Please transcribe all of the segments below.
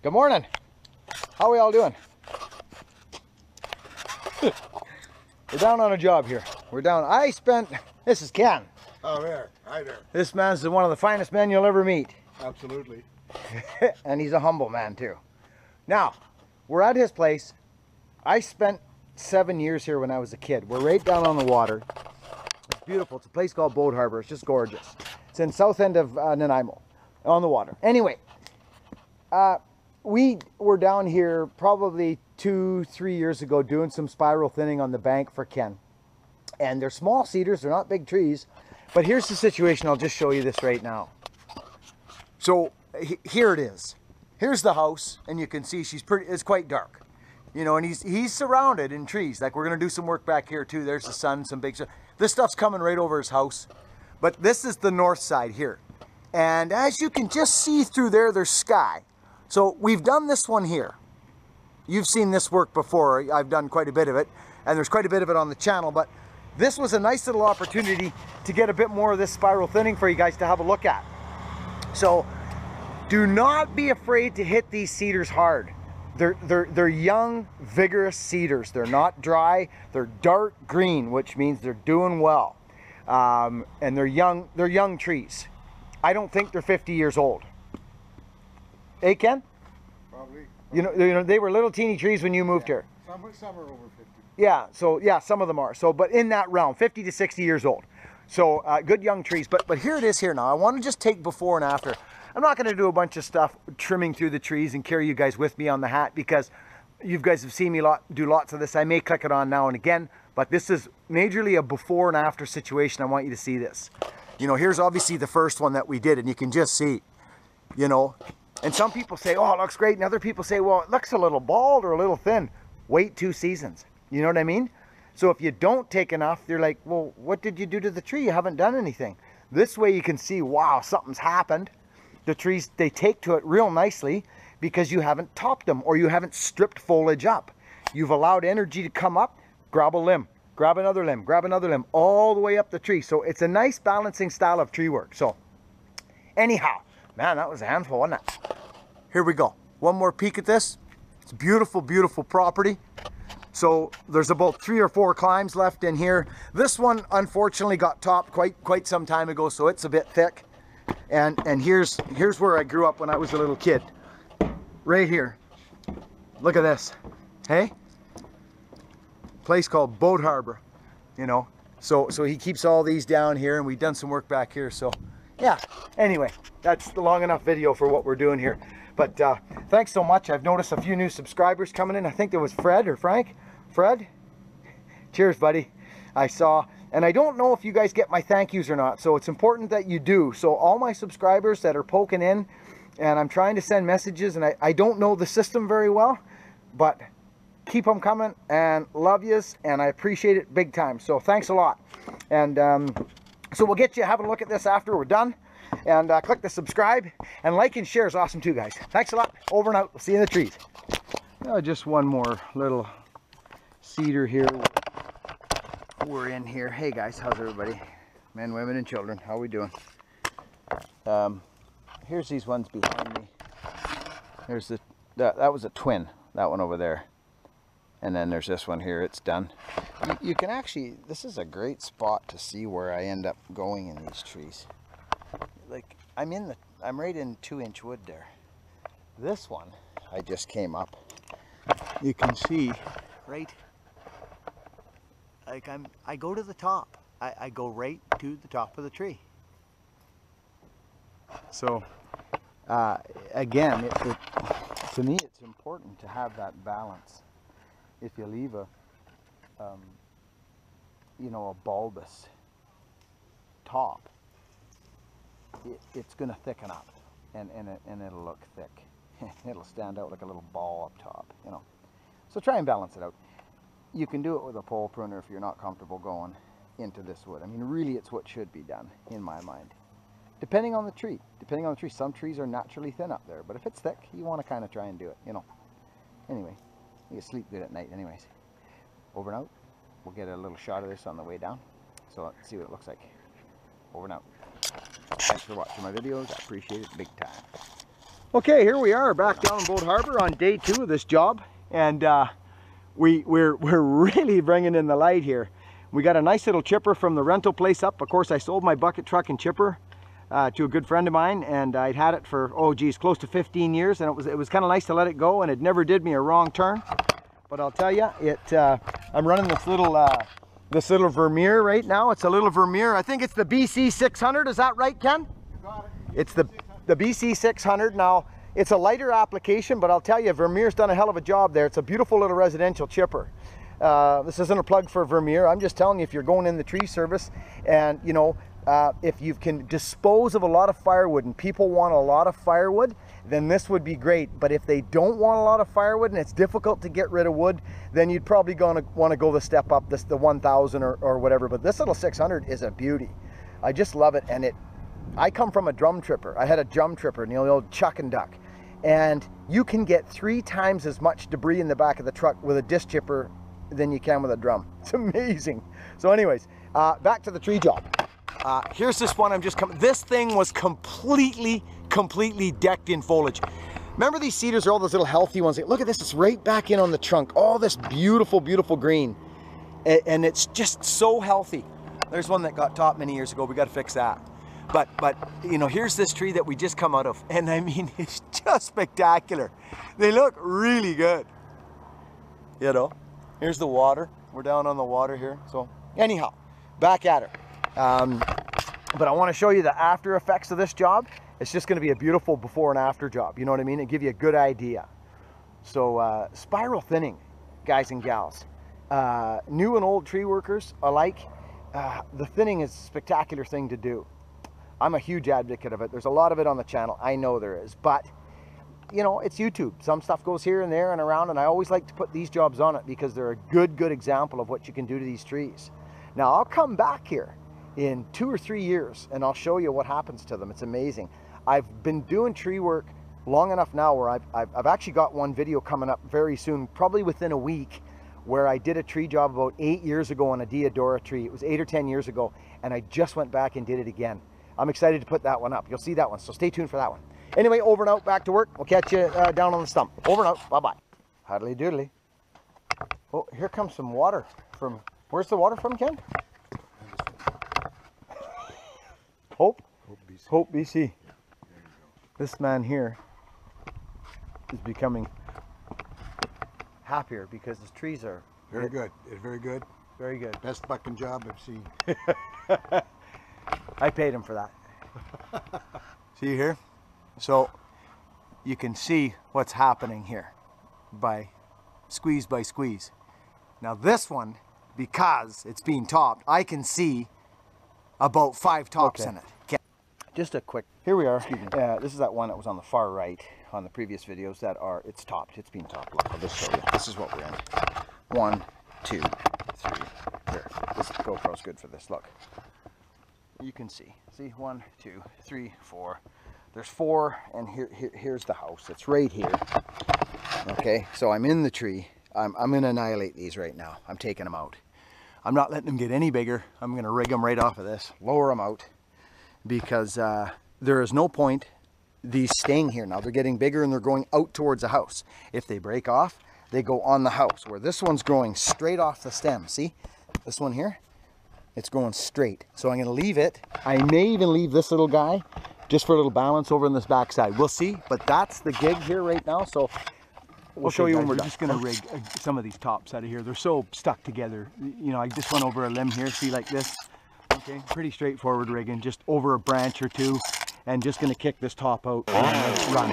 Good morning. How are we all doing? We're down on a job here. We're down. This is Ken. Oh, there. Hi there. This man's one of the finest men you'll ever meet. Absolutely. And he's a humble man too. Now, we're at his place. I spent 7 years here when I was a kid. We're right down on the water. It's beautiful. It's a place called Boat Harbor. It's just gorgeous. It's in south end of Nanaimo, on the water. Anyway, we were down here probably 2-3 years ago doing some spiral thinning on the bank for Ken. And they're small cedars, they're not big trees. But here's the situation. I'll just show you this right now. So here it is. Here's the house, and you can see it's quite dark. You know, and he's surrounded in trees. Like, we're gonna do some work back here too. There's the sun, some big stuff. This stuff's coming right over his house. But this is the north side here. And as you can just see through there, there's sky. So we've done this one here. You've seen this work before. I've done quite a bit of it, and there's quite a bit of it on the channel, but this was a nice little opportunity to get a bit more of this spiral thinning for you guys to have a look at. So do not be afraid to hit these cedars hard. They're young, vigorous cedars. They're not dry. They're dark green, which means they're doing well. And they're young trees. I don't think they're 50 years old. Hey, Ken? Probably. You know, they were little teeny trees when you moved here. Some are over 50. Yeah, so yeah, some of them are. So, but in that realm, 50 to 60 years old. So good young trees. But here it is here now. I want to just take before and after. I'm not going to do a bunch of stuff trimming through the trees and carry you guys with me on the hat, because you guys have seen me do lots of this. I may click it on now and again, but this is majorly a before and after situation. I want you to see this. You know, here's obviously the first one that we did, and you can just see, you know, and some people say, oh, it looks great. And other people say, well, it looks a little bald or a little thin. Wait 2 seasons. You know what I mean? So if you don't take enough, they're like, well, what did you do to the tree? You haven't done anything. This way you can see, wow, something's happened. The trees, they take to it real nicely because you haven't topped them or you haven't stripped foliage up. You've allowed energy to come up, grab a limb, grab another limb, all the way up the tree. So it's a nice balancing style of tree work. So anyhow, man, that was a handful, wasn't it? Here we go. One more peek at this. It's beautiful, beautiful property. So there's about 3 or 4 climbs left in here. This one unfortunately got topped quite some time ago, so it's a bit thick. And here's where I grew up when I was a little kid. Right here. Look at this. Hey? Place called Boat Harbor. You know. So he keeps all these down here, and we've done some work back here. So yeah. Anyway, that's the long enough video for what we're doing here. But thanks so much. I've noticed a few new subscribers coming in. I think there was Fred or Frank. Fred? Cheers, buddy. I saw. And I don't know if you guys get my thank yous or not, so it's important that you do. So all my subscribers that are poking in, and I'm trying to send messages, and I don't know the system very well, but keep them coming, and love yous, and I appreciate it big time. So thanks a lot. And so we'll get you having a look at this after we're done. And click the subscribe, and like and share is awesome too, guys. Thanks a lot. Over and out. We'll see you in the trees. Just one more little cedar here. We're in here. Hey guys, how's everybody? Men, women, and children. How are we doing? Here's these ones behind me. There's that was a twin. That one over there. And then there's this one here. It's done. You can actually. This is a great spot to see where I end up going in these trees. Like I'm right in 2-inch wood there. This one I just came up. You can see right. Like I go to the top. I go right to the top of the tree. So again, to me it's important to have that balance. If you leave a you know, a bulbous top, it's going to thicken up, and it'll look thick. It'll stand out like a little ball up top, you know. So try and balance it out. You can do it with a pole pruner if you're not comfortable going into this wood. I mean, really, it's what should be done in my mind. Depending on the tree. Some trees are naturally thin up there, but if it's thick, you want to kind of try and do it, you know. Anyway, you sleep good at night anyways. Over and out. We'll get a little shot of this on the way down. So let's see what it looks like. Over and out. Thanks for watching my videos. I appreciate it big time. Okay, here we are back down in Boat Harbor on day 2 of this job, and we're really bringing in the light here. We got a nice little chipper from the rental place up. Of course, I sold my bucket truck and chipper to a good friend of mine, and I'd had it for, oh geez, close to 15 years, and it was kind of nice to let it go, and it never did me a wrong turn. But I'll tell you, I'm running this little Vermeer right now. It's a little Vermeer. I think it's the BC 600. Is that right, Ken? You got it. It's the BC 600. Now, it's a lighter application, but I'll tell you, Vermeer's done a hell of a job there. It's a beautiful little residential chipper. This isn't a plug for Vermeer. I'm just telling you, if you're going in the tree service and, you know, if you can dispose of a lot of firewood and people want a lot of firewood, then this would be great. But if they don't want a lot of firewood and it's difficult to get rid of wood, then you'd probably want to go the step up, the 1000 or whatever. But this little 600 is a beauty. I just love it. And I come from a drum tripper. I had a drum tripper, the old chuck and duck. And you can get 3 times as much debris in the back of the truck with a disc chipper than you can with a drum. It's amazing. So anyways, back to the tree job. Here's this one I'm just coming. This thing was completely decked in foliage. Remember these cedars are all those little healthy ones. Look at this, it's right back in on the trunk. All this beautiful green. And it's just so healthy. There's one that got topped many years ago. We got to fix that. But you know, here's this tree that we just come out of. And I mean, it's just spectacular. They look really good. You know, here's the water. We're down on the water here. So anyhow, back at it. But I want to show you the after effects of this job. It's just going to be a beautiful before and after job. You know what I mean? And give you a good idea. So spiral thinning, guys and gals, new and old tree workers alike, the thinning is a spectacular thing to do. I'm a huge advocate of it. There's a lot of it on the channel. I know there is, but you know, it's YouTube. Some stuff goes here and there and around, and I always like to put these jobs on it because they're a good example of what you can do to these trees. Now I'll come back here in 2 or 3 years and I'll show you what happens to them. It's amazing. I've been doing tree work long enough now where I've actually got one video coming up very soon, probably within a week, where I did a tree job about 8 years ago on a Deodora tree. It was 8 or 10 years ago, and I just went back and did it again. I'm excited to put that one up. You'll see that one, so stay tuned for that one. Anyway, over and out, back to work. We'll catch you down on the stump. Over and out, bye-bye. Huddly doodly. Oh, here comes some water from, where's the water from, Ken? Hope? Hope BC. Hope BC. This man here is becoming happier because his trees are Very good. It's very good. very good. Best bucking job I've seen. I paid him for that. See here? So you can see what's happening here by squeeze. Now this one, because it's being topped, I can see about 5 tops in it. Okay. Just a quick, here we are. This is that one that was on the far right on the previous videos that are, it's topped. It's being topped. Look, I'll just show you. This is what we're in. 1, 2, 3. Here, this GoPro's good for this. Look. You can see 1, 2, 3, 4. There's 4, and here's the house. It's right here. Okay, so I'm in the tree. I'm going to annihilate these right now. I'm taking them out. I'm not letting them get any bigger. I'm going to rig them right off of this, lower them out, because there is no point these staying here. Now they're getting bigger and they're going out towards the house. If they break off, they go on the house, where this one's growing straight off the stem. See this one here? It's going straight. So I'm going to leave it. I may even leave this little guy just for a little balance over on this back side. We'll see, but that's the gig here right now. So we'll show you when we're done. Just going to rig some of these tops out of here. They're so stuck together. You know, I just went over a limb here, see, like this. Okay, pretty straightforward rigging, just over a branch or two, and just going to kick this top out and run.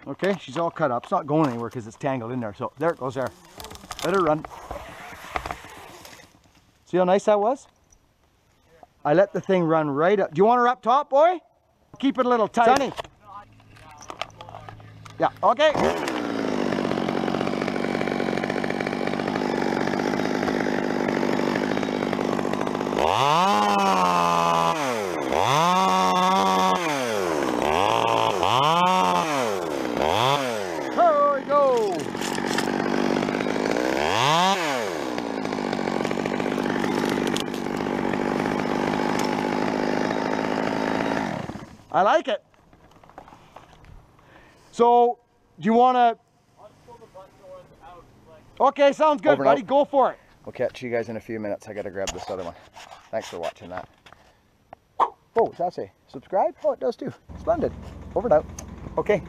Okay, she's all cut up. It's not going anywhere because it's tangled in there. So there it goes there. Let her run. See how nice that was? I let the thing run right up. Do you want her up top, boy? Keep it a little tight. Sonny. Yeah, okay. There we go. I like it. So, do you want to? Okay, sounds good, Over and buddy. out. Go for it. We'll catch you guys in a few minutes. I gotta grab this other one. Thanks for watching that. Oh, does that say subscribe? Oh, it does too. Splendid. Over and out. Okay.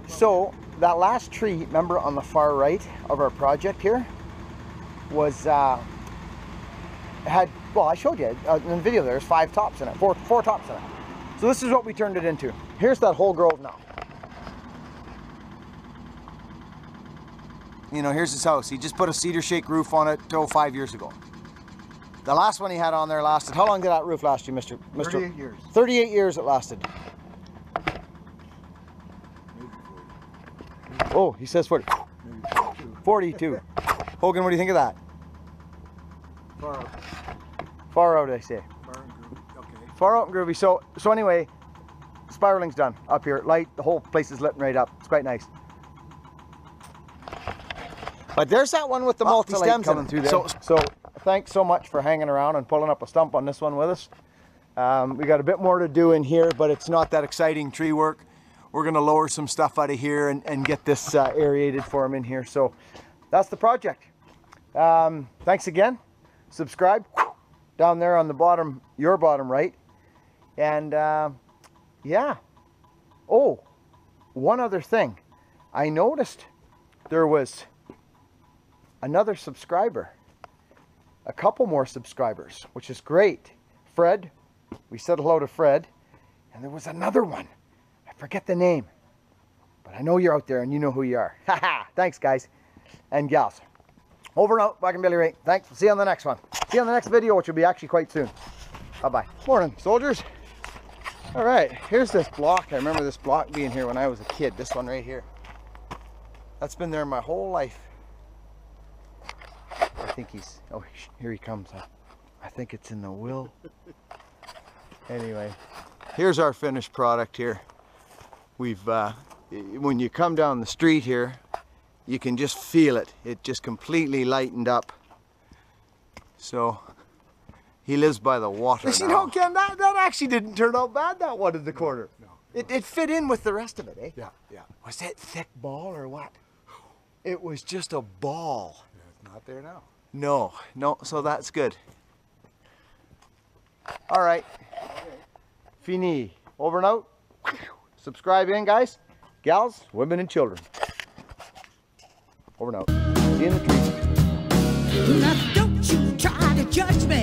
So that last tree, remember on the far right of our project here, was had, well, I showed you in the video. There's 5 tops in it, four tops in it. So this is what we turned it into. Here's that whole grove now. You know, here's his house. He just put a cedar shake roof on it 5 years ago. The last one he had on there lasted, how long did that roof last you, Mr.? 38 years. 38 years it lasted. Maybe 40. Oh, he says 40. Maybe 42. 42. Hogan, what do you think of that? Far out. Far out, I say. Far and groovy. Okay. Far out and groovy. So anyway, spiraling's done up here. Light, the whole place is lit right up. It's quite nice. But there's that one with the multi-stems coming through there. So thanks so much for hanging around and pulling up a stump on this one with us. We got a bit more to do in here, but it's not that exciting tree work. We're gonna lower some stuff out of here and get this aerated for him in here. So that's the project. Thanks again. Subscribe down there on the bottom, your bottom right. And yeah. Oh, one other thing. I noticed there was another subscriber, a couple more subscribers, which is great. Fred, we said hello to Fred, and there was another one. I forget the name, but I know you're out there and you know who you are. Haha, thanks guys and gals. Over and out, Black and Billy Ray. Thanks, see you on the next one. See you on the next video, which will be actually quite soon. Bye-bye. Morning, soldiers. All right, here's this block. I remember this block being here when I was a kid, this one right here. That's been there my whole life. I think he's, oh, here he comes. I think it's in the will. Anyway, here's our finished product here. We've, when you come down the street here, you can just feel it. It just completely lightened up. So, he lives by the water now. You know, Ken, that actually didn't turn out bad, that one in the corner. No. It fit in with the rest of it, eh? Yeah, yeah. Was that thick ball or what? It was just a ball. Yeah, it's not there now. No, so that's good. All right. Fini. Over and out. Subscribe in, guys, gals, women, and children. Over and out. See you in the trees. Now don't you try to judge me.